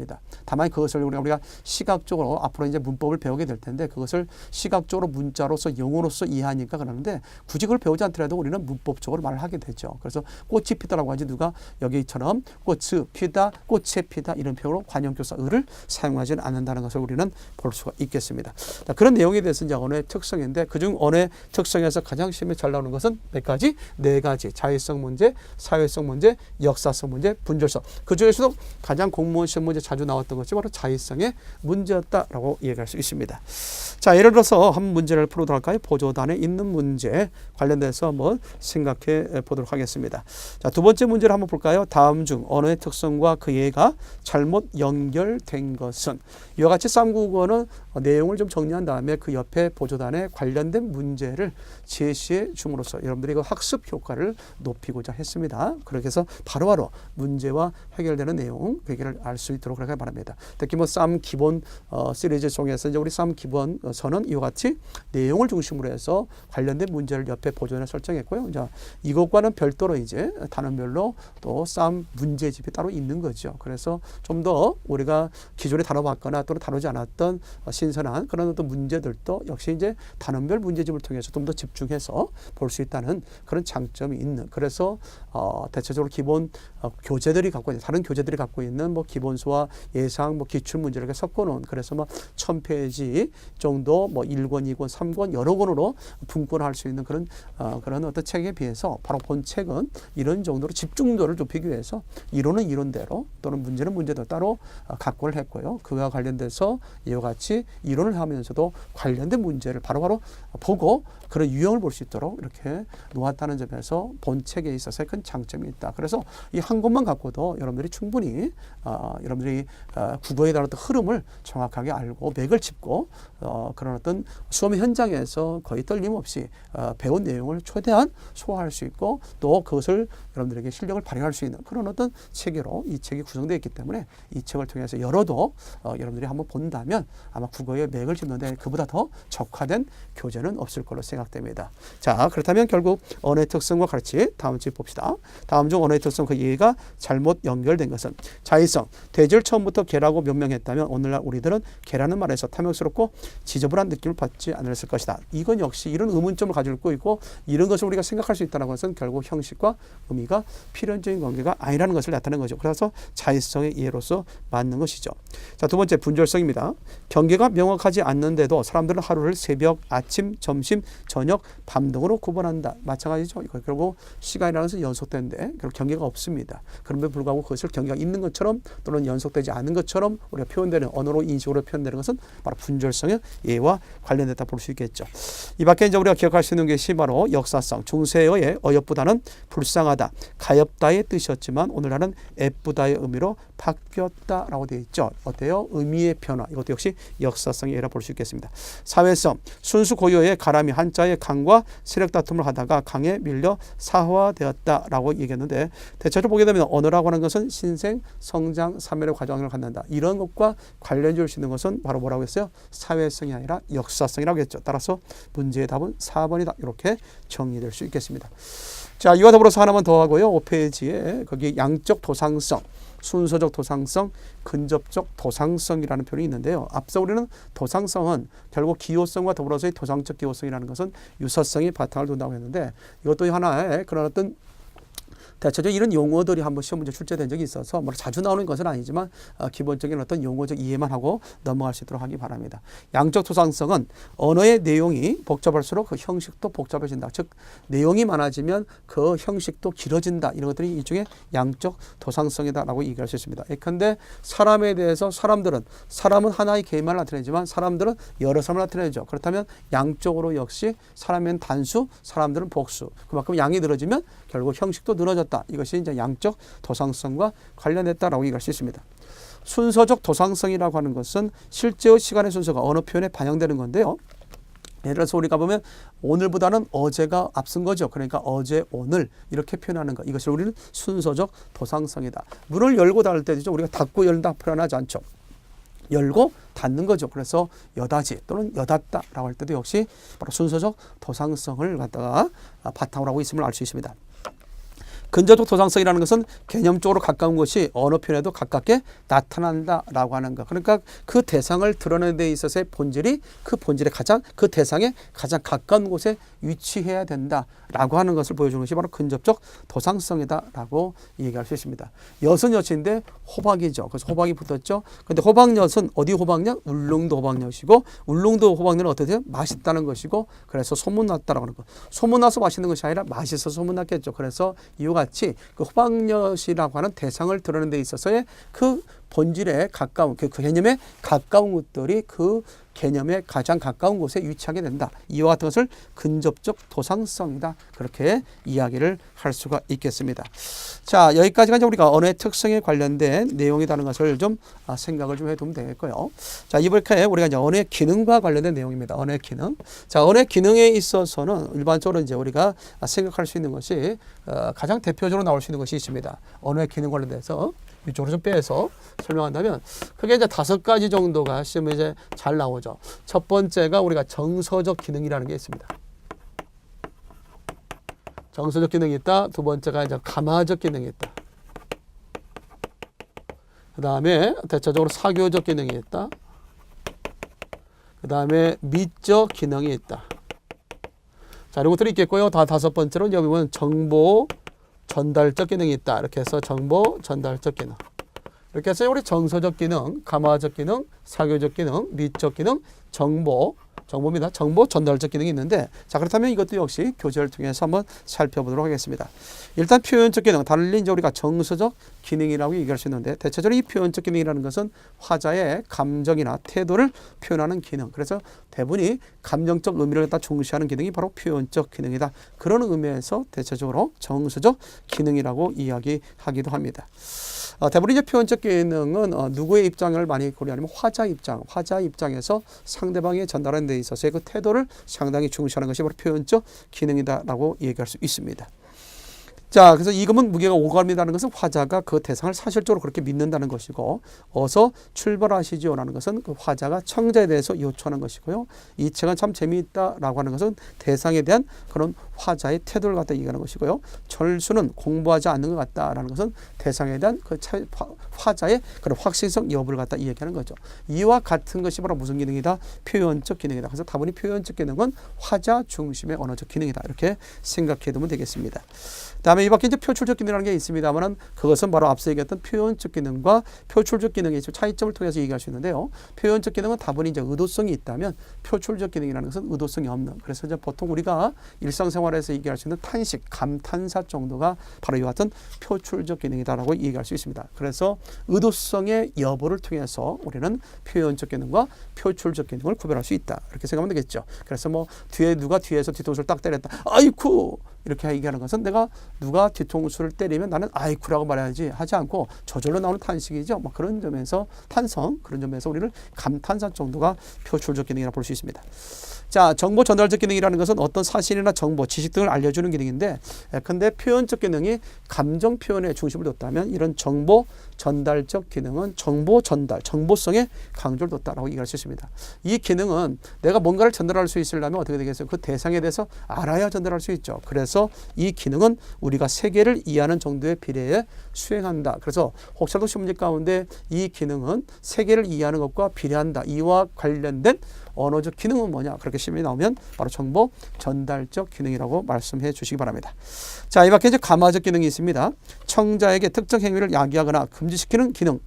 다만 그것을 우리가 시각적으로 앞으로 이제 문법을 배우게 될 텐데 그것을 시각적으로 문자로서 영어로서 이해하니까 그러는데 굳이 그걸 배우지 않더라도 우리는 문법적으로 말을 하게 되죠. 그래서 꽃이 피다라고 하지 누가 여기처럼 꽃이 피다, 꽃에 피다 이런 표현으로 관형교사 을을 사용하지는 않는다는 것을 우리는 볼 수가 있겠습니다. 자, 그런 내용에 대해서 이제 언어의 특성인데 그중 언어의 특성에서 가장 시험에 잘 나오는 것은 몇 가지? 4가지. 자의성 문제, 사회성 문제, 역사성 문제, 분절성. 그 중에서도 가장 공무원 시험 문제 자주 나왔던 것이 바로 자의성의 문제였다라고 얘기할 수 있습니다. 자, 예를 들어서 한 문제를 풀어보도록 할까요? 보조단에 있는 문제 관련돼서 한번 생각해 보도록 하겠습니다. 자, 2번째 문제를 한번 볼까요? 다음 중 언어의 특성과 그 예가 잘못 연결된 것은 이와 같이 쌈국어는 내용을 좀 정리한 다음에 그 옆에 보조단에 관련된 문제를 제시해 줌으로써 여러분들이 그 학습 효과를 높이고자 했습니다. 그렇게 해서 바로바로 문제와 해결되는 내용 그 얘기를 알 수 있도록 그렇게 바랍니다. 특히 쌈 기본 시리즈 중에서 이제 우리 쌈 기본 선은 이와 같이 내용을 중심으로 해서 관련된 문제를 옆에 보조단에 설정했고요. 이제 이것과는 별도로 이제 단원별로 또 쌈 문제집이 따로 있는 거죠. 그래서 좀 더 우리가 기존에 다뤄봤거나 또는 다루지 않았던 신선한 그런 어떤 문제들도 역시 이제 단원별 문제집을 통해서 좀 더 집중해서 볼 수 있다는 그런 장점이 있는. 그래서 대체적으로 기본 교재들이 갖고 있는 다른 교재들이 갖고 있는 기본수와 예상 기출 문제를 이렇게 섞어놓은 그래서 1000페이지 정도 1권, 2권, 3권 여러 권으로 분권할 수 있는 그런 어떤 책에 비해서 바로 본 책은 이런 정도로 집중도를 높이기 위해서 이론은 이론대로 또는 문제는 문제대로 따로 각본을 했고요. 그와 관련돼서 이와 같이 이론을 하면서도 관련된 문제를 바로바로 보고 그런 유형을 볼 수 있도록 이렇게 놓았다는 점에서 본 책에 있어서 큰 장점이 있다. 그래서 이 한 권만 갖고도 여러분들이 충분히 여러분들이 국어에 대한 어떤 흐름을 정확하게 알고 맥을 짚고 그런 어떤 수업 현장에서 거의 떨림없이 배운 내용을 최대한 소화할 수 있고 또 그것을 여러분들에게 실력을 발휘할 수 있는 그런 어떤 체계로 이 책이 구성되어 있기 때문에 이 책을 통해서 열어도 여러분들이 한번 본다면 아마 국어에 맥을 짚는데 그보다 더 적화된 교재는 없을 걸로 생각됩니다. 자, 그렇다면 결국 언어의 특성과 같이 다음 주에 봅시다. 다음 중 언어의 특성 그 이해가 잘못 연결된 것은 자의성. 돼지를 처음부터 개라고 명명했다면 오늘날 우리들은 개라는 말에서 탐욕스럽고 지저분한 느낌을 받지 않았을 것이다. 이건 역시 이런 의문점을 가지고 있고 이런 것을 우리가 생각할 수 있다는 것은 결국 형식과 의미가 필연적인 관계가 아니라는 것을 나타내는 거죠. 그래서 자의성의 이해로서 맞는 것이죠. 자, 두 번째 분절성입니다. 경계가 명확하지 않는데도 사람들은 하루를 새벽, 아침, 점심, 저녁, 밤 등으로 구분한다. 마찬가지죠. 이거 결국 시간이라는 것은 연속되는데 결국 경계가 없습니다. 그럼에도 불구하고 그것을 경계가 있는 것처럼 또는 연속되지 않은 것처럼 우리가 표현되는 언어로 인식으로 표현되는 것은 바로 분절성의 예와 관련됐다 볼 수 있겠죠. 이 밖에 이제 우리가 기억할 수 있는 것이 바로 역사성. 중세의 어여쁘다는 불쌍하다, 가엾다의 뜻이었지만 오늘날은 애쁘다의 의미로 바뀌었다라고 되어 있죠. 어때요? 의미의 변화. 이것도 역시 역사성의 예라 볼 수 있겠습니다. 사회성. 순수 고유의 가람이 한자의 강과 세력 다툼을 하다가 강에 밀려 사화되었다라고 얘기했는데 대체적으로 보게 되면 언어라고 하는 것은 신생, 성장, 사멸의 과정을 갖는다. 이런 것과 관련 줄 수 있는 것은 바로 뭐라고 했어요? 사회성이 아니라 역사성이라고 했죠. 따라서 문제의 답은 4번이다. 이렇게 정리될 수 있겠습니다. 자, 이와 더불어서 하나만 더 하고요. 5페이지에 거기 양적 도상성, 순서적 도상성, 근접적 도상성이라는 표현이 있는데요. 앞서 우리는 도상성은 결국 기호성과 더불어서의 도상적 기호성이라는 것은 유사성이 바탕을 둔다고 했는데 이것도 하나의 그런 어떤 대체적으로 이런 용어들이 한번 시험 문제 출제된 적이 있어서 뭐 자주 나오는 것은 아니지만 기본적인 어떤 용어적 이해만 하고 넘어갈 수 있도록 하기 바랍니다. 양적 도상성은 언어의 내용이 복잡할수록 그 형식도 복잡해진다. 즉 내용이 많아지면 그 형식도 길어진다. 이런 것들이 일종의 양적 도상성이다라고 얘기할 수 있습니다. 예컨대 사람에 대해서 사람은 하나의 개인만을 나타내지만 사람들은 여러 사람을 나타내죠. 그렇다면 양적으로 역시 사람은 단수, 사람들은 복수. 그만큼 양이 늘어지면 결국 형식도 늘어졌다. 이것이 이제 양적 도상성과 관련했다라고 얘기할 수 있습니다. 순서적 도상성이라고 하는 것은 실제의 시간의 순서가 언어 표현에 반영되는 건데요. 예를 들어서 우리가 보면 오늘보다는 어제가 앞선 거죠. 그러니까 어제, 오늘 이렇게 표현하는 것. 이것을 우리는 순서적 도상성이다. 문을 열고 닫을 때죠. 우리가 닫고 열다 표현하지 않죠. 열고 닫는 거죠. 그래서 여다지 또는 여닫다라고 할 때도 역시 바로 순서적 도상성을 갖다가 바탕으로 하고 있음을 알 수 있습니다. 근접적 도상성이라는 것은 개념적으로 가까운 것이 언어 표현에도 가깝게 나타난다라고 하는 것. 그러니까 그 대상을 드러내는 데 있어서의 본질이 그 본질의 그 대상에 가장 가까운 곳에 위치해야 된다라고 하는 것을 보여주는 것이 바로 근접적 도상성이다라고 얘기할 수 있습니다. 엿은 엿인데 호박이죠. 그래서 호박이 붙었죠. 그런데 호박엿은 어디 호박엿? 울릉도 호박엿이고 울릉도 호박엿은 어떻게 맛있다는 것이고 그래서 소문났다라고 하는 것. 소문나서 맛있는 것이 아니라 맛있어서 소문났겠죠. 그래서 이유가 같이 그 호박엿이라고 하는 대상을 드러내는 데 있어서의 그 본질에 가까운 그 개념에 가까운 것들이 그 개념에 가장 가까운 곳에 위치하게 된다. 이와 같은 것을 근접적 도상성이다. 그렇게 이야기를 할 수가 있겠습니다. 자, 여기까지가 이제 우리가 언어의 특성에 관련된 내용이라는 것을 좀 생각을 좀 해두면 되겠고요. 자, 이번에 우리가 이제 언어의 기능과 관련된 내용입니다. 언어의 기능. 자, 언어의 기능에 있어서는 일반적으로 이제 우리가 생각할 수 있는 것이 가장 대표적으로 나올 수 있는 것이 있습니다. 언어의 기능 관련돼서 이쪽으로 좀 빼서 설명한다면 그게 이제 5가지 정도가 시험에 이제 잘 나오죠. 첫 번째가 우리가 정서적 기능이라는 게 있습니다. 정서적 기능이 있다. 두 번째가 이제 감화적 기능이 있다. 그 다음에 대체적으로 사교적 기능이 있다. 그 다음에 미적 기능이 있다. 자, 이런 것들이 있겠고요. 다 5번째로 여기 보면 정보 전달적 기능이 있다. 이렇게 해서 정보 전달적 기능. 이렇게 해서 우리 정서적 기능, 감화적 기능, 사교적 기능, 미적 기능, 정보입니다. 정보 전달적 기능이 있는데 자, 그렇다면 이것도 역시 교재를 통해서 한번 살펴보도록 하겠습니다. 일단 표현적 기능, 달리 이제 우리가 정서적 기능이라고 얘기할 수 있는데 대체적으로 이 표현적 기능이라는 것은 화자의 감정이나 태도를 표현하는 기능. 그래서 대부분이 감정적 의미를 갖다 중시하는 기능이 바로 표현적 기능이다. 그런 의미에서 대체적으로 정서적 기능이라고 이야기하기도 합니다. 대부분 이제 표현적 기능은 누구의 입장을 많이 고려하냐면 화자 입장에서 상대방이 전달하는 데 있어서의 그 태도를 상당히 중시하는 것이 바로 표현적 기능이다라고 얘기할 수 있습니다. 자, 그래서 이금은 무게가 오감이라는 것은 화자가 그 대상을 사실적으로 그렇게 믿는다는 것이고, 어서 출발하시지요라는 것은 그 화자가 청자에 대해서 요청하는 것이고요. 이 책은 참 재미있다라고 하는 것은 대상에 대한 그런 화자의 태도를 갖다 얘기하는 것이고요. 철수는 공부하지 않는 것 같다라는 것은 대상에 대한 그 화자의 그런 확신성 여부를 갖다 이야기하는 거죠. 이와 같은 것이 바로 무슨 기능이다? 표현적 기능이다. 그래서 다분히 표현적 기능은 화자 중심의 언어적 기능이다. 이렇게 생각해 두면 되겠습니다. 다음에 이 밖에 이제 표출적 기능이라는 게 있습니다만은 그것은 바로 앞서 얘기했던 표현적 기능과 표출적 기능의 차이점을 통해서 얘기할 수 있는데요. 표현적 기능은 다분히 이제 의도성이 있다면 표출적 기능이라는 것은 의도성이 없는. 그래서 이제 보통 우리가 일상생활에서 얘기할 수 있는 탄식, 감탄사 정도가 바로 이와 같은 표출적 기능이다라고 얘기할 수 있습니다. 그래서 의도성의 여부를 통해서 우리는 표현적 기능과 표출적 기능을 구별할 수 있다. 이렇게 생각하면 되겠죠. 그래서 뭐 누가 뒤에서 뒤통수를 딱 때렸다. 아이쿠! 이렇게 얘기하는 것은 내가 누가 뒤통수를 때리면 나는 아이쿠라고 말해야지 하지 않고 저절로 나오는 탄식이죠. 뭐 그런 점에서 그런 점에서 우리를 감탄사 정도가 표출적 기능이라 볼 수 있습니다. 자, 정보 전달적 기능이라는 것은 어떤 사실이나 정보, 지식 등을 알려주는 기능인데, 근데 표현적 기능이 감정 표현에 중심을 뒀다면 이런 정보 전달적 기능은 정보 전달, 정보성에 강조를 뒀다라고 얘기할 수 있습니다. 이 기능은 내가 뭔가를 전달할 수 있으려면 어떻게 되겠어요? 그 대상에 대해서 알아야 전달할 수 있죠. 그래서 이 기능은 우리가 세계를 이해하는 정도의 비례에 수행한다. 그래서 혹시라도 시험문제 가운데 이 기능은 세계를 이해하는 것과 비례한다. 이와 관련된 언어적 기능은 뭐냐? 그렇게 시험이 나오면 바로 정보 전달적 기능이라고 말씀해 주시기 바랍니다. 자, 이 밖에 이제 감화적 기능이 있습니다. 청자에게 특정 행위를 야기하거나 금지시키는 기능.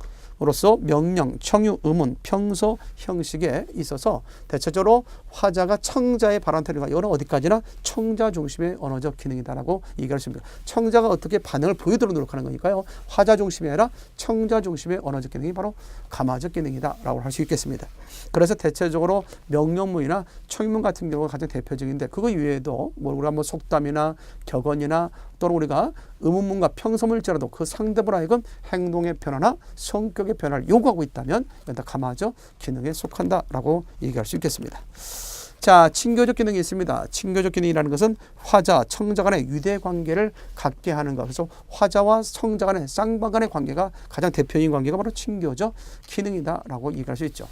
으로서 명령, 청유, 의문, 평서 형식에 있어서 대체적으로 화자가 청자의 발언태도가 이거는 어디까지나 청자 중심의 언어적 기능이다라고 얘기할 수 있습니다. 청자가 어떻게 반응을 보이도록 노력하는 거니까요. 화자 중심이 아니라 청자 중심의 언어적 기능이 바로 감화적 기능이다라고 할 수 있겠습니다. 그래서 대체적으로 명령문이나 청유문 같은 경우가 가장 대표적인데 그거 이외에도 뭐 우리가 뭐 속담이나 격언이나 또는 우리가 의문문과 평서문일지라도 그 상대방으로 하여금 행동의 변화나 성격의 변화를 요구하고 있다면 이건 다 감화적 기능에 속한다라고 얘기할 수 있겠습니다. 자, 친교적 기능이 있습니다. 친교적 기능이라는 것은 화자, 청자 간의 유대 관계를 갖게 하는 것. 그래서 화자와 청자 간의 쌍방 간의 관계가 가장 대표적인 관계가 바로 친교적 기능이다라고 얘기할 수 있죠.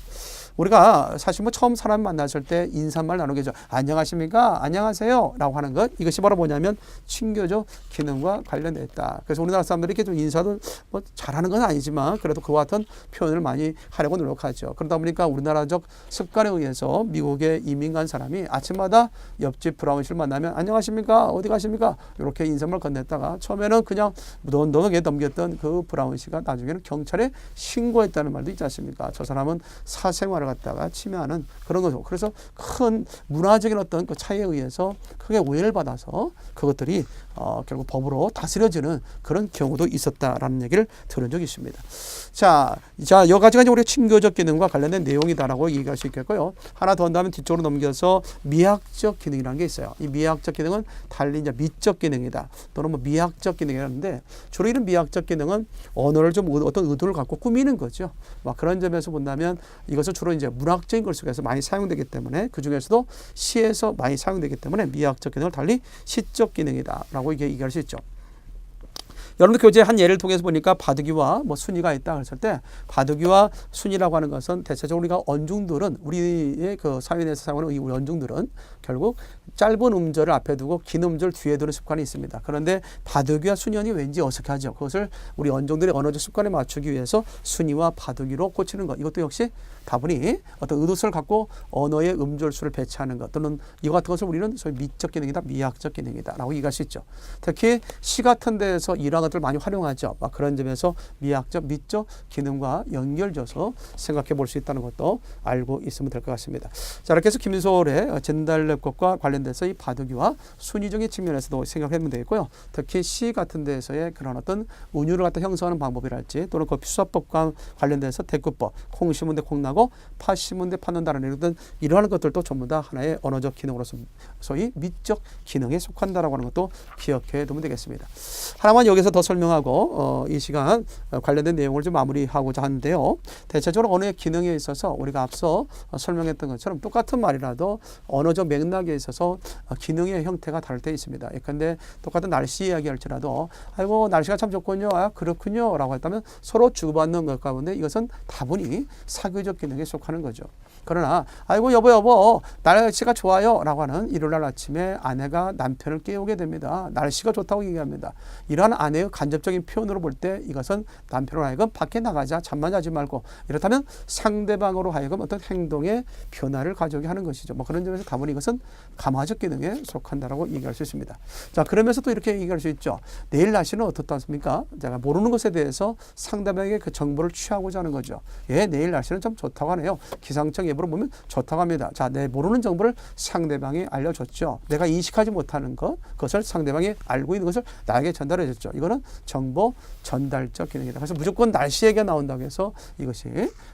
우리가 사실 뭐 처음 사람 만났을 때 인사말 나누겠죠. 안녕하십니까? 안녕하세요. 라고 하는 것. 이것이 바로 뭐냐면 친교적 기능과 관련되어 있다. 그래서 우리나라 사람들이 이렇게 좀 인사도 뭐 잘하는 건 아니지만 그래도 그와 같은 표현을 많이 하려고 노력하죠. 그러다 보니까 우리나라적 습관에 의해서 미국에 이민 간 사람이 아침마다 옆집 브라운시를 만나면 안녕하십니까? 어디 가십니까? 이렇게 인사말 건넸다가 처음에는 그냥 무던하게 넘겼던 그 브라운시가 나중에는 경찰에 신고했다는 말도 있지 않습니까? 저 사람은 사생활을 갖다가 침해하는 그런 거죠. 그래서 큰 문화적인 어떤 그 차이에 의해서 크게 오해를 받아서 그것들이 결국 법으로 다스려지는 그런 경우도 있었다라는 얘기를 들은 적이 있습니다. 자, 여러 가지가 이제 우리가 친교적 기능과 관련된 내용이다라고 얘기할 수 있겠고요. 하나 더 한다면 뒤쪽으로 넘겨서 미학적 기능이라는 게 있어요. 이 미학적 기능은 달리 이제 미적 기능이다. 또는 뭐 미학적 기능이라는데 주로 이런 미학적 기능은 언어를 좀 어떤 의도를 갖고 꾸미는 거죠. 막 그런 점에서 본다면 이것은 주로 이제 문학적인 걸 속에서 많이 사용되기 때문에 그 중에서도 시에서 많이 사용되기 때문에 미학적 기능을 달리 시적 기능이다라고 이게 얘기할 수 있죠. 여러분들 교재 한 예를 통해서 보니까 바둑이와 뭐 순위가 있다 그랬을 때 바둑이와 순위라고 하는 것은 대체적으로 우리가 언중들은 우리의 그 사회 내에서 사용하는 이 언중들은 결국 짧은 음절을 앞에 두고 긴 음절 뒤에 두는 습관이 있습니다. 그런데 바둑이와 순위이 왠지 어색하죠. 그것을 우리 언중들의 언어적 습관에 맞추기 위해서 순위와 바둑이로 고치는 것. 이것도 역시 다분히 어떤 의도성을 갖고 언어의 음절수를 배치하는 것 또는 이와 같은 것을 우리는 소위 미적 기능이다, 미학적 기능이다 라고 얘기할 수 있죠. 특히 시 같은 데에서 이러한 것들을 많이 활용하죠. 그런 점에서 미학적, 미적 기능과 연결져서 생각해 볼 수 있다는 것도 알고 있으면 될 것 같습니다. 자, 이렇게 해서 김소월의 진달래꽃과 관련돼서 이 바둑이와 순위적인 측면에서도 생각하면 되겠고요. 특히 시 같은 데에서의 그런 어떤 운율을 갖다 형성하는 방법이랄지 또는 그 수화법과 관련돼서 대꾸법, 콩 심은 데 콩 나고 파 심은 데 파는다라는 이러한 것들도 전부 다 하나의 언어적 기능으로서 소위 미적 기능에 속한다라고 하는 것도 기억해 두면 되겠습니다. 하나만 여기서 더 설명하고 이 시간 관련된 내용을 좀 마무리하고자 하는데요. 대체적으로 언어의 기능에 있어서 우리가 앞서 설명했던 것처럼 똑같은 말이라도 언어적 맥락에 있어서 기능의 형태가 다를 때 있습니다. 예컨대 똑같은 날씨 이야기할지라도 아이고 날씨가 참 좋군요. 아 그렇군요 라고 했다면 서로 주고받는 것 가운데 이것은 다분히 사교적 기능에 속하는 거죠. 그러나 아이고 여보 날씨가 좋아요 라고 하는 일요일날 아침에 아내가 남편을 깨우게 됩니다. 날씨가 좋다고 얘기합니다. 이러한 아내의 간접적인 표현으로 볼 때 이것은 남편으로 하여금 밖에 나가자 잠만 자지 말고 이렇다면 상대방으로 하여금 어떤 행동의 변화를 가져오게 하는 것이죠. 뭐 그런 점에서 다분히 이것은 감화적 기능에 속한다라고 얘기할 수 있습니다. 자 그러면서 또 이렇게 얘기할 수 있죠. 내일 날씨는 어떻습니까? 제가 모르는 것에 대해서 상대방에게 그 정보를 취하고자 하는 거죠. 예 내일 날씨는 좀 좋다고 하네요. 기상청 예보를 보면 좋다고 합니다. 자, 내 모르는 정보를 상대방이 알려줬죠. 내가 인식하지 못하는 그것을 상대방이 알고 있는 것을 나에게 전달해 줬죠. 이거는 정보 전달적 기능이다. 그래서 무조건 날씨 얘기가 나온다고 해서 이것이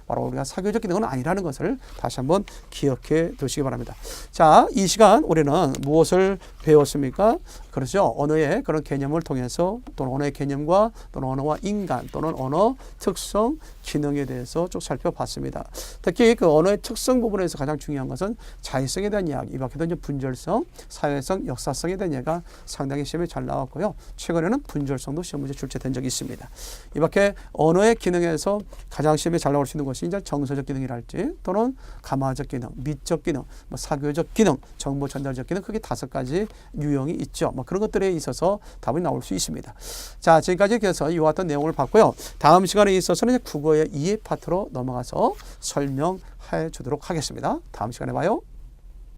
바로 우리가 사교적 기능은 아니라는 것을 다시 한번 기억해 두시기 바랍니다. 자, 이 시간 우리는 무엇을 배웠습니까? 그렇죠. 언어의 그런 개념을 통해서 또는 언어의 개념과 또는 언어와 인간 또는 언어 특성, 기능에 대해서 쭉 살펴봤습니다. 특히 그 언어의 특성 부분에서 가장 중요한 것은 자의성에 대한 이야기, 이 밖에도 이제 분절성, 사회성, 역사성에 대한 얘기가 상당히 시험에 잘 나왔고요. 최근에는 분절성도 시험 문제 출제된 적이 있습니다. 이 밖에 언어의 기능에서 가장 시험에 잘 나올 수 있는 것이 이제 정서적 기능이랄지 또는 감화적 기능, 미적 기능, 뭐 사교적 기능, 정보 전달적 기능 크게 5가지 유형이 있죠. 뭐 그런 것들에 있어서 답이 나올 수 있습니다. 자, 지금까지 그래서 이와 같은 내용을 봤고요. 다음 시간에 있어서는 이제 국어의 이해 파트로 넘어가서 설명해 주도록 하겠습니다. 다음 시간에 봐요.